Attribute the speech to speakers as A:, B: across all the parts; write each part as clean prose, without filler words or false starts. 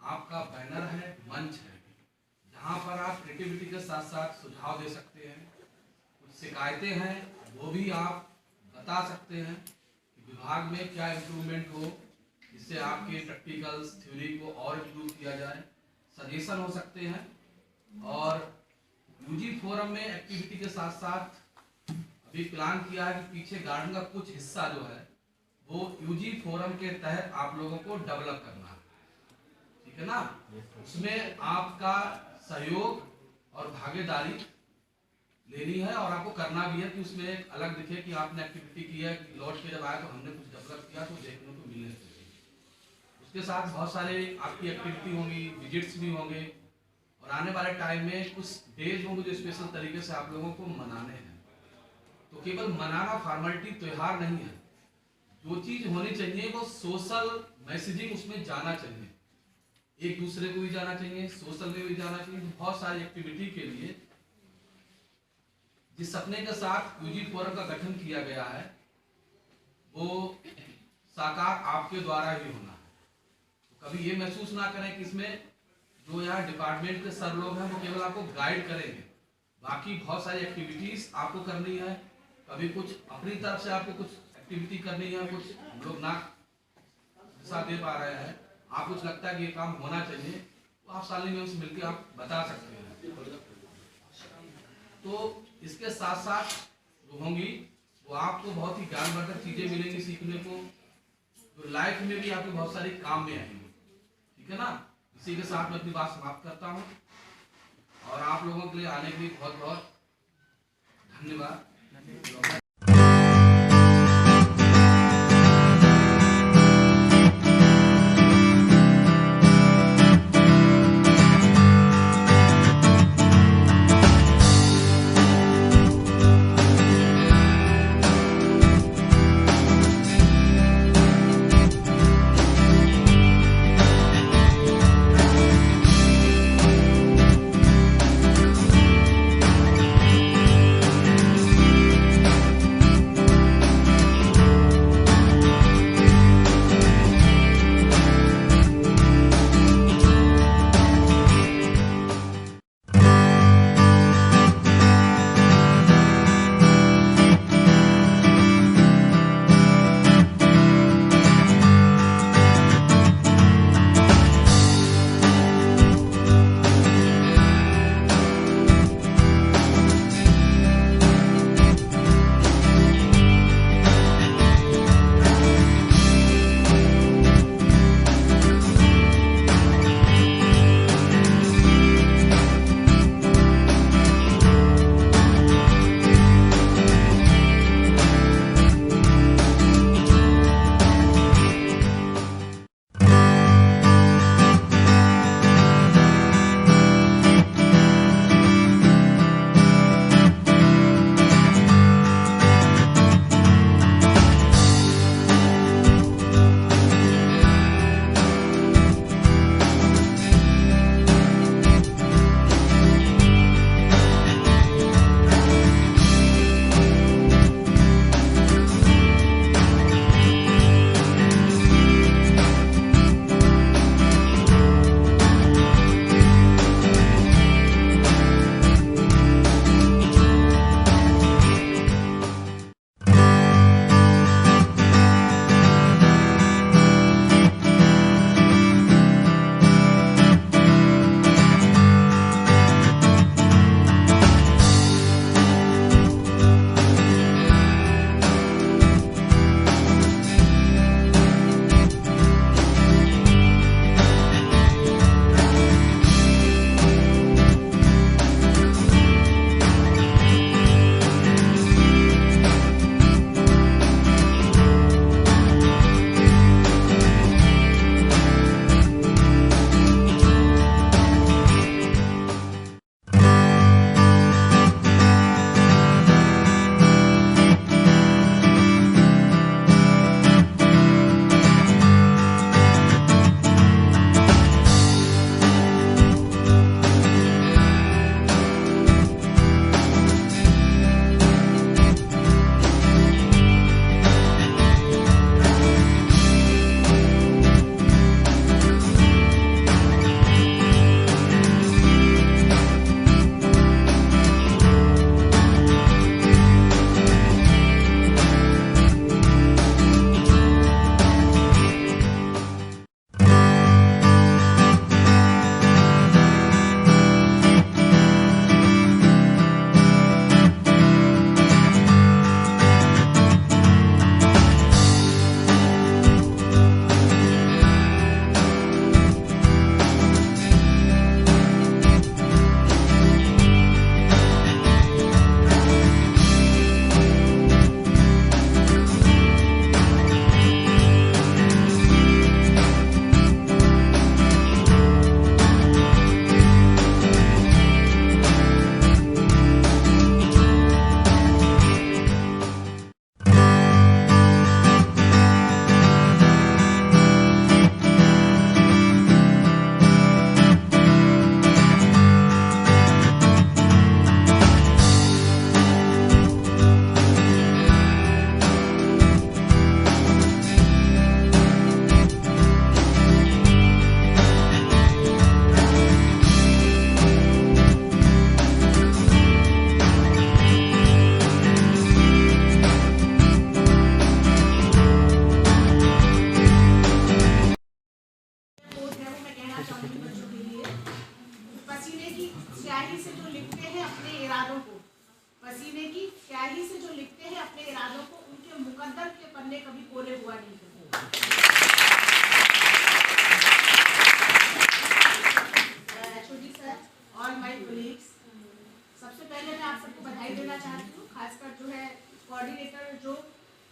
A: आपका बैनर है, मंच है, जहाँ पर आप क्रिएटिविटी के साथ साथ सुझाव दे सकते हैं। कुछ शिकायतें हैं वो भी आप बता सकते हैं कि विभाग में क्या इम्प्रूवमेंट हो, जिससे आपके प्रैक्टिकल्स थ्योरी को और इम्प्रूव किया जाए। सजेशन हो सकते हैं। और यूजी फोरम में एक्टिविटी के साथ साथ अभी प्लान किया है कि पीछे गार्डन का कुछ हिस्सा जो है वो यूजी फोरम के तहत आप लोगों को डेवलप करना है, ठीक है ना। उसमें आपका सहयोग और भागीदारी लेनी है और आपको करना भी है कि उसमें एक अलग दिखे कि आपने एक्टिविटी की है, कि लौट के जब आया तो हमने कुछ डेवलप किया, तो देखने को मिलने चाहिए। उसके साथ बहुत सारे आपकी एक्टिविटी होंगी, विजिट्स भी होंगे, और आने वाले टाइम में कुछ डेज होंगे जो स्पेशल तरीके से आप लोगों को मनाने हैं। तो केवल मनाना फॉर्मेलिटी त्योहार नहीं है, जो चीज होनी चाहिए वो सोशल मैसेजिंग उसमें जाना चाहिए, एक दूसरे को भी जाना चाहिए, सोशल में भी जाना चाहिए। बहुत सारी एक्टिविटी के लिए जिस सपने के साथ यूजी फोरम का गठन किया गया है वो साकार आपके द्वारा ही होना है। तो कभी ये महसूस ना करें कि इसमें जो यहाँ डिपार्टमेंट के सर लोग हैं वो केवल आपको गाइड करेंगे, बाकी बहुत सारी एक्टिविटीज आपको करनी है। कभी कुछ अपनी तरफ से आपको कुछ एक्टिविटी करनी है, कुछ हम लोग ना दिशा दे पा रहे हैं, आप कुछ लगता है कि ये काम होना चाहिए, तो आप सालनी में उससे मिलकर आप बता सकते हैं। तो इसके साथ साथ जो होंगी वो आपको बहुत ही ज्ञानवर्धक चीजें मिलेंगी सीखने को, जो लाइफ में भी आपको बहुत सारी काम में आएंगी, ठीक है ना। इसी के साथ मैं अपनी बात समाप्त करता हूँ और आप लोगों के लिए आने के लिए बहुत बहुत धन्यवाद।
B: की स्याही से जो लिखते हैं अपने इरादों को, पसीने की स्याही से जो लिखते हैं अपने इरादों को, उनके मुकद्दर के पन्ने कभी कोरे हुआ नहीं करते। HOD sir, all my colleagues, सबसे पहले मैं आप सबको बधाई देना चाहती हूँ, खासकर जो है कोऑर्डिनेटर जो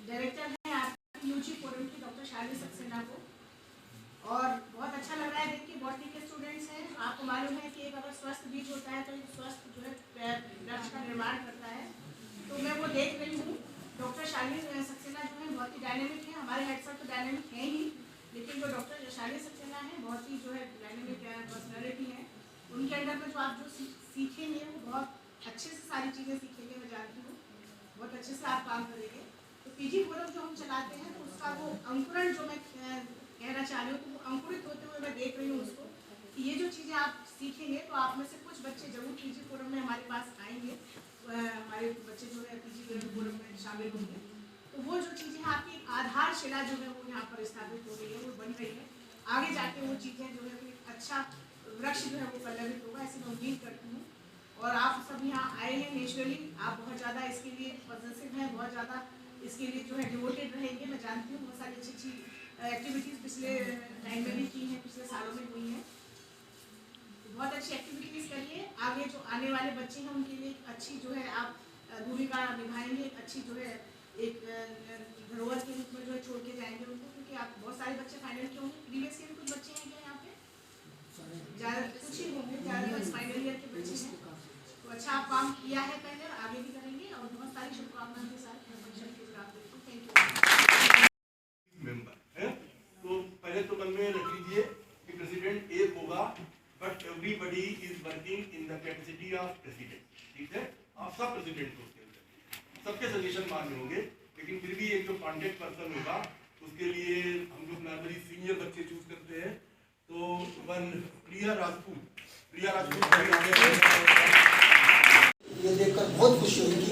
B: डायरेक्टर है आपकी यूजी फोरम की डॉक्टर शालिनी सक्सेना को। और बहुत अच्छा लग रहा है देख के बॉटनी के स्टूडेंट्स हैं। आपको मालूम है कि एक अगर स्वस्थ बीज होता है तो ये स्वस्थ जो है वृक्ष का निर्माण करता है। तो मैं वो देख रही हूँ। डॉक्टर शालिनी सक्सेना जो है बहुत ही डायनेमिक है, हमारे हेड सर तो डायनेमिक है ही, लेकिन जो डॉक्टर शालिनी सक्सेना है बहुत ही जो है डायनेमिक पर्सनैलिटी है। उनके अंडर में जो आप जो सीखेंगे वो बहुत अच्छे से सारी चीज़ें सीखेंगे, मैं जानती हूँ बहुत अच्छे से आप काम करेंगे। तो पीजी फोरम जो हम चलाते हैं तो उसका वो अंकुरण जो मैं कहना चाह रही हूँ, तो वो अंकुरित होते हुए मैं देख रही हूँ उसको कि ये जो चीज़ें आप सीखेंगे तो आप में से कुछ बच्चे जरूर पीजी फोरम में हमारे पास आएंगे, हमारे बच्चे जो है पीजी फोरम में शामिल होंगे। तो वो जो चीज़ें आपकी आधारशिला जो है वो यहाँ पर स्थापित हो रही है, वो बन रही है। आगे जाके वो चीज़ें जो है अच्छा वृक्ष जो है वो पल्लवित होगा, ऐसी मैं उम्मीद करती हूँ। और आप सब यहाँ आए हैं नेचुरली, आप बहुत ज़्यादा इसके लिए पॉजिटिव हैं, बहुत ज़्यादा इसके लिए जो है डिवोटेड रहेंगे। मैं जानती हूँ बहुत सारी अच्छी अच्छी एक्टिविटीज़ पिछले टाइम में भी की हैं, पिछले सालों में हुई हैं। बहुत अच्छी एक्टिविटीज़ करिए, आगे जो आने वाले बच्चे हैं उनके लिए अच्छी जो है आप भूमिका निभाएंगे, एक अच्छी जो है एक धरोहर के रूप में जो है छोड़ के जाएंगे उनको, क्योंकि आप बहुत सारे बच्चे फाइनल के होंगे। प्रीवियस ईयर कुछ बच्चे हैं क्या यहाँ पे? ज़्यादा कुछ ही होंगे, ज़्यादातर फाइनल ईयर के बच्चे हैं। तो अच्छा आप काम किया है पहले और आगे भी करेंगे, और बहुत सारी शुभकामनाओं के साथ फंक्शन के जवाब देती हूँ। Thank you.
C: मेंबर है तो पहले तो मन में रख लीजिए कि प्रेसिडेंट एक होगा, but everybody is working in the capacity of president. ठीक है, आप सब प्रेसिडेंट हो, सबके सजेशन मान्य होंगे, लेकिन फिर भी एक जो कॉन्टेक्ट पर्सन होगा उसके लिए हम लोग नॉर्मली सीनियर बच्चे चूज करते हैं। तो वन प्रिया राजपूत
D: ये देखकर बहुत खुशी हुई कि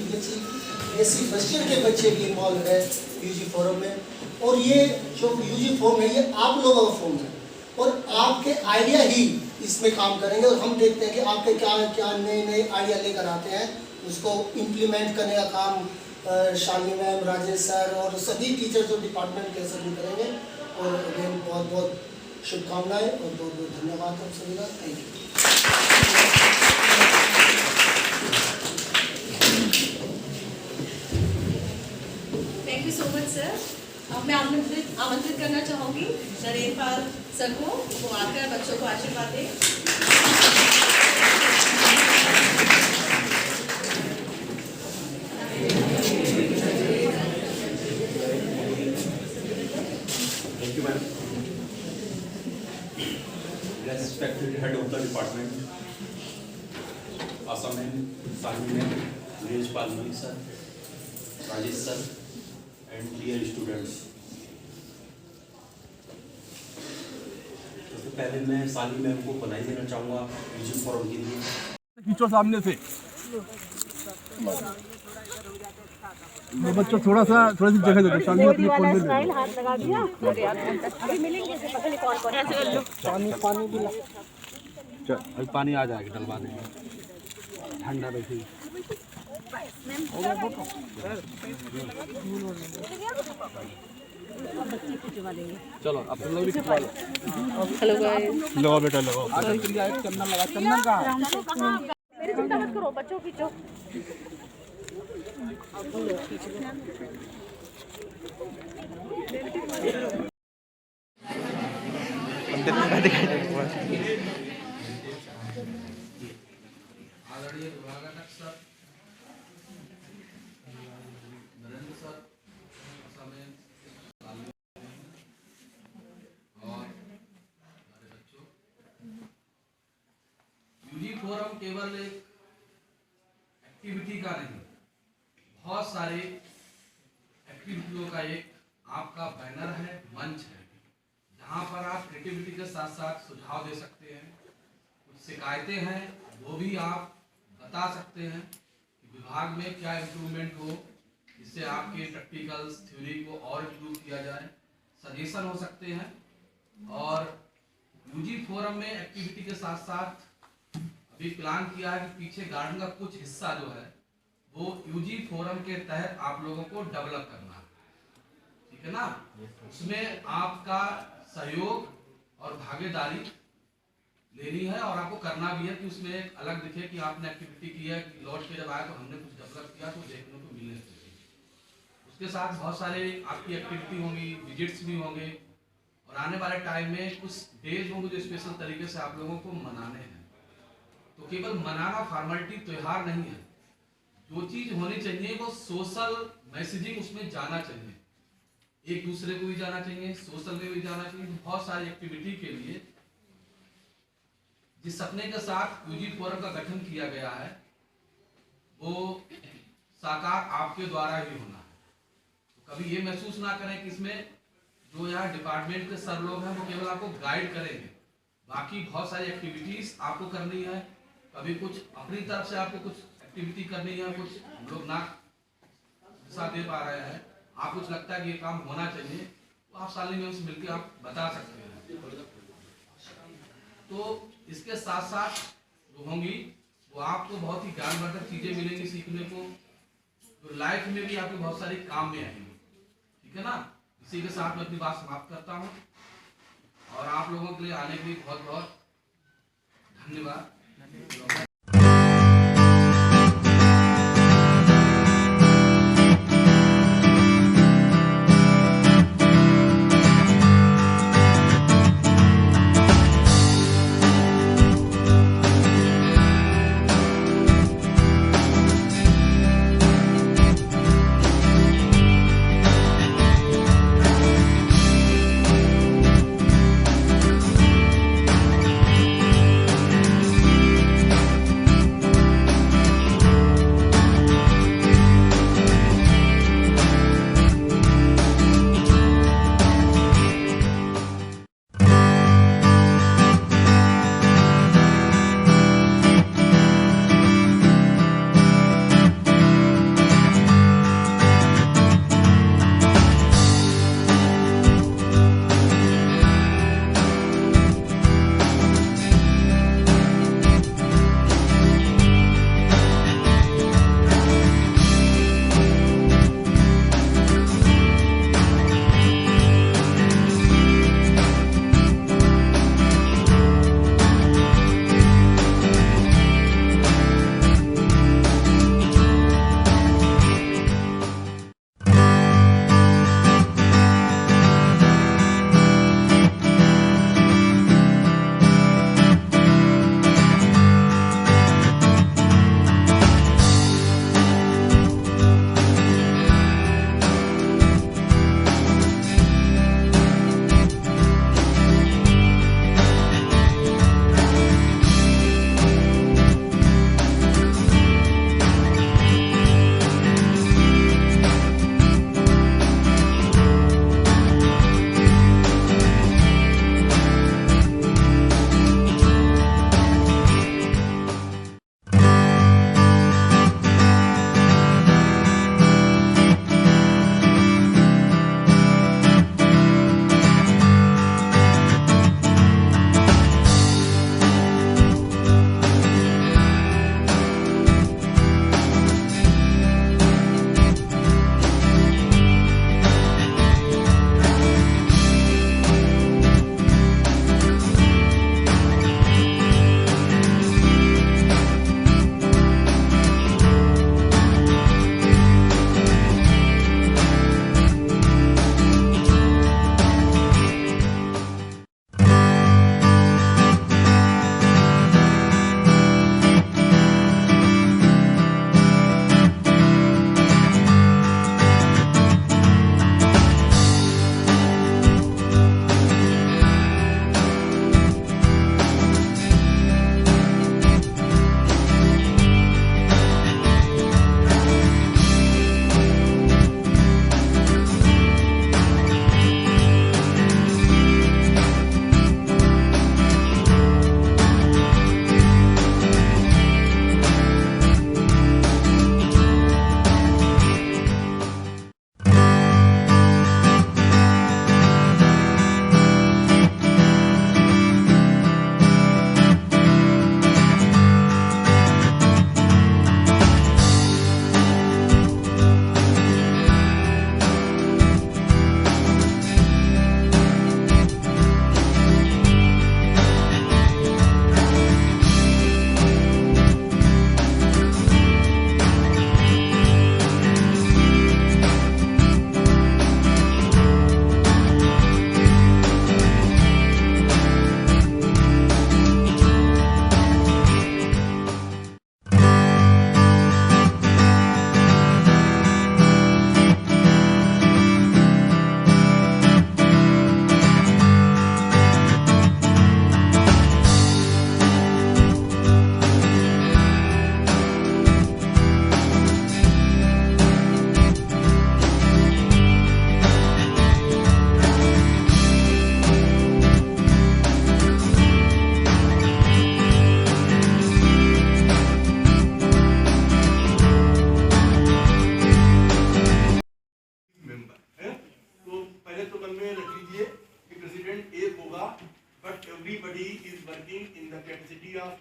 D: ऐसी फर्स्ट ईयर के बच्चे भी इन्वॉल्व है यूजी फोरम में। और ये जो यूजी फोरम है ये आप लोगों का फोरम है, और आपके आइडिया ही इसमें काम करेंगे। और हम देखते हैं कि आपके क्या क्या नए नए आइडिया लेकर आते हैं, उसको इम्प्लीमेंट करने का काम शालिनी मैम, राजेश सर और सभी टीचर्स और डिपार्टमेंट के सभी करेंगे। और अगेन बहुत बहुत शुभकामनाएं और बहुत बहुत धन्यवाद आप सभी का। Thank you.
E: Thank you so much sir. अब मैं आमंत्रित करना चाहूँगी नरेंद्र पाल सर को, वो आकर बच्चों को आशीर्वाद दें।
F: Thank you, ma'am. Respected head of the department, Asam ma'am, Sani ma'am, Niraj Pal sir, Rajesh sir, and dear students. सबसे पहले मैं सानी मैम को बधाई देना चाहूँगा यूजी फोरम के लिए।
G: खींचो सामने से बच्चों, थोड़ी सी जगह दे दो। शानी अपने फोन में ले लो।
H: हाथ लगा दिया। अभी मिलेंगे से पता नहीं कौन कौन है। पानी भी ला।
G: चल अभी पानी आ जाएगा, डलवा देंगे, ठंडा रखिए। चलो अब तुम लोग भी खिंचवा लो।
E: हेलो गाइस,
G: लगाओ बेटा लगाओ। चंदन लगा, चंदन का
H: मेरी चिंता मत करो, बच्चों खींचो।
A: आदरणीय विभागाध्यक्ष सर, नरेंद्र सर, असमें और हमारे बच्चों, यूजी फोरम केवल एक एक्टिविटी का नहीं, बहुत सारे एक्टिविटियों का एक आपका बैनर है, मंच है, जहाँ पर आप क्रिएटिविटी के साथ साथ सुझाव दे सकते हैं। कुछ शिकायतें हैं वो भी आप बता सकते हैं कि विभाग में क्या इम्प्रूवमेंट हो, जिससे आपके प्रैक्टिकल्स थ्योरी को और इम्प्रूव किया जाए, सजेशन हो सकते हैं। और यूजी फोरम में एक्टिविटी के साथ साथ अभी प्लान किया है कि पीछे गार्डन का कुछ हिस्सा जो है वो यूजी फोरम के तहत आप लोगों को डेवलप करना है, ठीक है ना। उसमें आपका सहयोग और भागीदारी लेनी है और आपको करना भी है कि उसमें एक अलग दिखे कि आपने एक्टिविटी की है, कि लौट के जब आया तो हमने कुछ डेवलप किया, तो देखने को मिलने चाहिए। उसके साथ बहुत सारे आपकी एक्टिविटी होंगी, विजिट्स भी होंगे और आने वाले टाइम में कुछ डेज होंगे जो स्पेशल तरीके से आप लोगों को मनाने हैं। तो केवल मनाना फॉर्मेलिटी त्योहार नहीं है, जो चीज होनी चाहिए वो सोशल मैसेजिंग उसमें जाना चाहिए, एक दूसरे को भी जाना चाहिए, सोशल में भी जाना चाहिए। बहुत सारी एक्टिविटी के लिए जिस सपने के साथ यूजी फोरम का गठन किया गया है वो साकार आपके द्वारा ही होना है। तो कभी ये महसूस ना करें कि इसमें जो यहाँ डिपार्टमेंट के सर लोग हैं वो केवल आपको गाइड करेंगे, बाकी बहुत सारी एक्टिविटीज आपको करनी है। कभी कुछ अपनी तरफ से आपको कुछ एक्टिविटी करनी है, कुछ हम लोग ना दिशा दे पा रहे हैं, आप कुछ लगता है कि ये काम होना चाहिए, तो आप सालनी में उससे मिलकर आप बता सकते हैं। तो इसके साथ साथ जो होंगी वो आपको बहुत ही ज्ञानवर्धक चीजें मिलेंगी सीखने को, जो लाइफ में भी आपको बहुत सारी काम में आएंगी, ठीक है ना। इसी के साथ मैं अपनी बात समाप्त करता हूँ और आप लोगों के लिए आने के लिए बहुत बहुत धन्यवाद।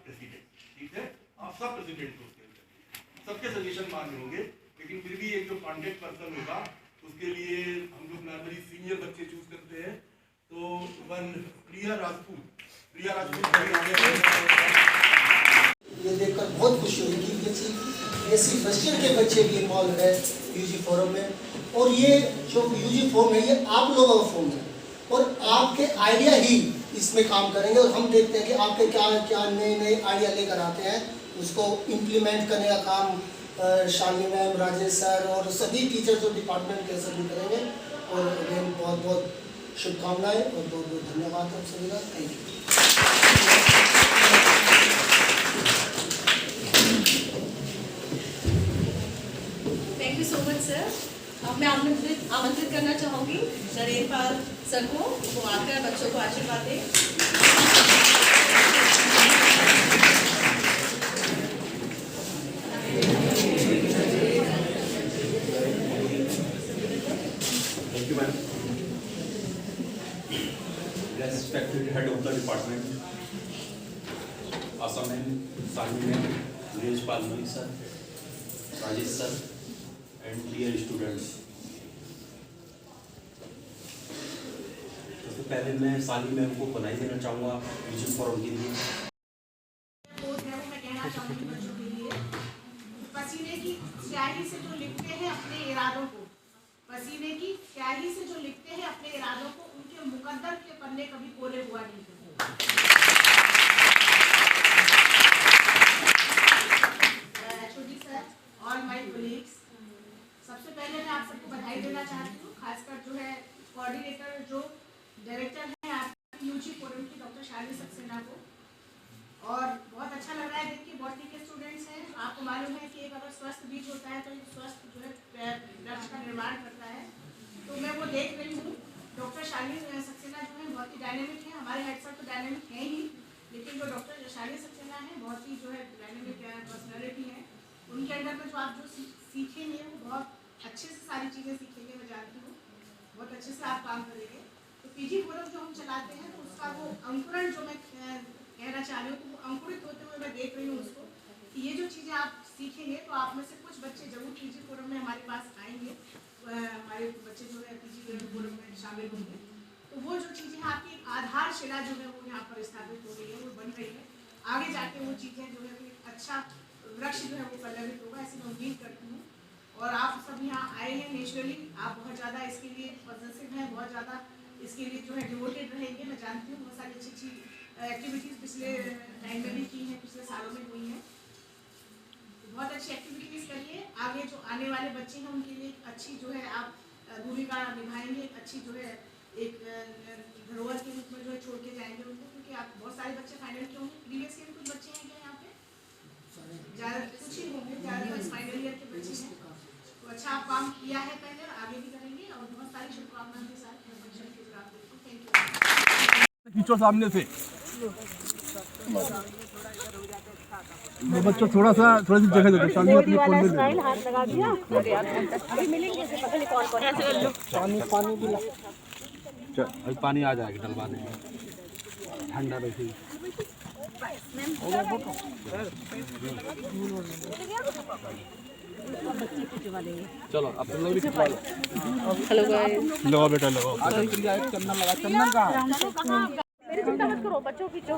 C: प्रेसिडेंट, ठीक है। आप सब प्रेसिडेंट को उसके अंदर सबके सजेशन मान्य होंगे, लेकिन फिर भी एक जो कॉन्टेक्ट पर्सन होगा उसके लिए हम लोग नॉर्मली सीनियर बच्चे चूज करते हैं। तो वन प्रिया राजपूत
D: ये देखकर बहुत खुशी हुई कि ऐसी फर्स्ट ईयर के बच्चे भी इन्वॉल्व है यूजी फोरम में। और ये जो यूजी फोरम है ये आप लोगों का फोरम है और आपके आइडिया ही इसमें काम करेंगे। और हम देखते हैं कि आपके क्या क्या नए नए आइडिया लेकर आते हैं, उसको इम्प्लीमेंट करने का काम शालिनी मैम, राजेश सर और सभी टीचर जो डिपार्टमेंट के सभी करेंगे। और अगेन बहुत बहुत शुभकामनाएं और बहुत बहुत धन्यवाद आप सभी का। Thank you.
E: Thank you so much sir. अब मैं आमंत्रित करना चाहूँगी नरेंद्र पाल सर को, वो आकर बच्चों को आशीर्वाद दें।
F: Thank you, ma'am. Respected head of the department, Asam ma'am, Sani ma'am, Rajpal Malik sir, Rajesh sir, and dear students. सबसे पहले मैं सानी मैम को बधाई देना चाहूँगा यूजी फोरम के लिए।
B: मैं कहना चाहूँगी बच्चों के लिए, पसीने की स्याही से जो लिखते हैं अपने इरादों को, पसीने की स्याही से जो लिखते हैं अपने इरादों को, उनके मुकद्दर के पन्ने कभी कोरे हुआ नहीं करते। छोटी सर, ऑल माय कलीग्स, सबसे पहले मैं आप सबको बधाई देना चाहती हूँ, खासकर जो है कोऑर्डिनेटर जो डायरेक्टर है आपकी यूजी फोरम की डॉक्टर शालिनी सक्सेना को। और बहुत अच्छा लग रहा है देख के बॉटनी के स्टूडेंट्स हैं। आपको मालूम है कि एक अगर स्वस्थ बीज होता है तो एक स्वस्थ जो है वृक्ष का निर्माण करता है। तो मैं वो देख रही हूँ। डॉक्टर शालिनी सक्सेना जो है बहुत ही डायनेमिक है, हमारे हेड सर तो डायनेमिक है ही, लेकिन जो डॉक्टर शालिनी सक्सेना है बहुत ही जो है डायनेमिक पर्सनैलिटी है। उनके अंदर में जो आप जो सीखेंगे वो बहुत अच्छे से सारी चीज़ें सीखेंगे, मैं जानती हूँ बहुत अच्छे से आप काम करेंगे। तो पीजी फोरम जो हम चलाते हैं तो उसका वो अंकुरण जो मैं कहना चाह रही हूँ, तो वो अंकुरित होते हुए मैं देख रही हूँ उसको कि ये जो चीज़ें आप सीखेंगे तो आप में से कुछ बच्चे जरूर पीजी फोरम में हमारे पास आएंगे, हमारे बच्चे जो है पीजी फोरम में शामिल होंगे। तो वो जो चीज़ें हैं आपकी आधारशिला जो है वो यहाँ पर स्थापित हो गई है, वो बन रही है। आगे जाके वो चीज़ें जो है अच्छा वृक्ष जो है वो परिणमित होगा, ऐसी मैं उम्मीद करती हूँ। और आप सब यहाँ आए हैं नेचुरली, आप बहुत ज़्यादा इसके लिए पॉजिटिव हैं, बहुत ज़्यादा इसके लिए जो है डिवोटेड रहेंगे। मैं जानती हूँ बहुत सारी अच्छी अच्छी एक्टिविटीज़ पिछले टाइम में भी की हैं, पिछले सालों में हुई हैं। तो बहुत अच्छी एक्टिविटीज़ करिए, आगे जो आने वाले बच्चे हैं उनके लिए अच्छी जो है आप भूमिका निभाएंगे, एक अच्छी जो है एक धरोहर के रूप में जो है छोड़ के जाएंगे उनको, क्योंकि आप बहुत सारे बच्चे फाइनल के होंगे। प्रीवियस ईयर कुछ बच्चे हैं क्या यहाँ पे? ज़्यादा कुछ ही होंगे, ज़्यादातर फाइनल ईयर के बच्चे हैं। तो अच्छा आप काम किया है पहले, आगे भी करेंगे और बहुत सारी शुभकामनाओं के साथ थैंक यू।
G: खींचो सामने से बच्चों, थोड़ी सी जगह दे दो। शालिनी अपने फोन में ले लो।
H: हाथ लगा दिया। अरे यार अभी मिलेंगे से पता नहीं कौन कौन ऐसे कर लो।
G: पानी भी चल, अभी पानी आ जाएगा, डलवा देंगे, ठंडा रखेगी। चलो अब तुम लोग भी खिंचवा लो।
E: हेलो गाइस,
G: लो बेटा लो। चंदन लगा, चंदन का
H: मेरी चिंता मत करो, बच्चों खींचो।